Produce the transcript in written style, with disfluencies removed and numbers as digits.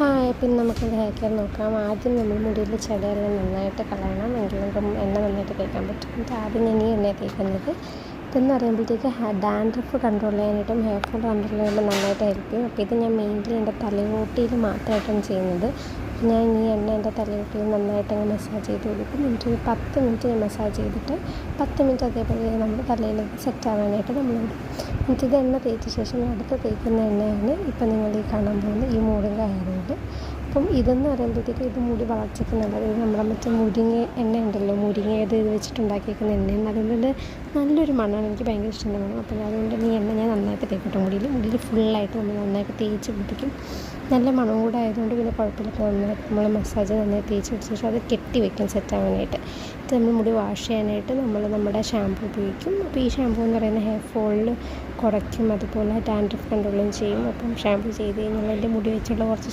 Hi, പിന്നെ നമുക്കിത് hair care നോക്കാം. ആദ്യം നമ്മൾ മുടിയിലെ ചെടിയെല്ലാം നന്നായിട്ട് കളയണം, എങ്കിൽ നമുക്ക് എണ്ണ നന്നായിട്ട് തേക്കാൻ പറ്റും. എന്നിട്ട് ആദ്യം ഞാൻ ഈ എണ്ണ തേക്കുന്നത് ഇതെന്ന് പറയുമ്പോഴത്തേക്ക് ഡാൻഡ്രഫ് കൺട്രോൾ ചെയ്യാനായിട്ടും ഹെയർ ഫോൾ കൺട്രോൾ ചെയ്യാനായിട്ടും നന്നായിട്ട് ഹെൽപ്പ് ചെയ്യും. അപ്പോൾ ഇത് ഞാൻ മെയിൻലി എൻ്റെ തലയോട്ടിയിൽ മാത്രമായിട്ടാണ് ചെയ്യുന്നത്. ഞാൻ ഈ എണ്ണ എൻ്റെ തലയോട്ടിയിൽ നന്നായിട്ട് അങ്ങ് മസാജ് ചെയ്ത് കൊടുക്കും. എന്നിട്ടൊരു 10 മിനിറ്റ് ഞാൻ മസാജ് ചെയ്തിട്ട് 10 മിനിറ്റ് അതേപോലെ നമ്മുടെ തലയിലേക്ക് സെറ്റ് ആവാനായിട്ട് നമ്മൾ വിടും. എന്നിട്ട് ഇത് എണ്ണ തേച്ച ശേഷം അടുത്ത് തേക്കുന്ന എണ്ണയാണ് ഇപ്പം നിങ്ങൾ ഈ കാണാൻ പോകുന്ന ഈ മോറിംഗ ഹെയർ ഓയിൽ. അപ്പം ഇതെന്ന് പറയുമ്പോഴത്തേക്ക് ഇത് മുടി വളർച്ചയ്ക്ക് നല്ലത്. ഇത് നമ്മുടെ മറ്റേ മുരിങ്ങ എണ്ണ ഉണ്ടല്ലോ, മുരിങ്ങ ഇത് വെച്ചിട്ടുണ്ടാക്കിയേക്കുന്ന എണ്ണയാണ്. അതുകൊണ്ട് നല്ലൊരു മണമാണ്, എനിക്ക് ഭയങ്കര ഇഷ്ടമാണ് മണം. അപ്പോൾ അതുകൊണ്ട് ഈ എണ്ണ ഞാൻ നന്നായിട്ട് തേക്കട്ടെ മുടിയിൽ ഫുള്ളായിട്ട് നമ്മൾ നന്നായിട്ട് തേച്ച് പിടിപ്പിക്കും. നല്ല മണം കൂടെ ആയതുകൊണ്ട് പിന്നെ കുഴപ്പമില്ല. നന്നായിട്ട് നമ്മൾ മസാജ് നന്നായി തേച്ച് പിടിച്ച ശേഷം അത് കെട്ടി വയ്ക്കും സെറ്റാവാനായിട്ട്. ഇത് നമ്മൾ മുടി വാഷ് ചെയ്യാനായിട്ട് നമ്മൾ നമ്മുടെ ഷാമ്പു ഉപയോഗിക്കും. അപ്പോൾ ഈ ഷാമ്പു എന്ന് പറയുന്ന ഹെയർ ഫോളിൽ കുറയ്ക്കും, അതുപോലെ ഡാൻഡ്രഫ് കൺട്രോളും ചെയ്യും. അപ്പം ഷാമ്പു ചെയ്ത് കഴിഞ്ഞാൽ എൻ്റെ മുടി വെച്ചുള്ള കുറച്ച്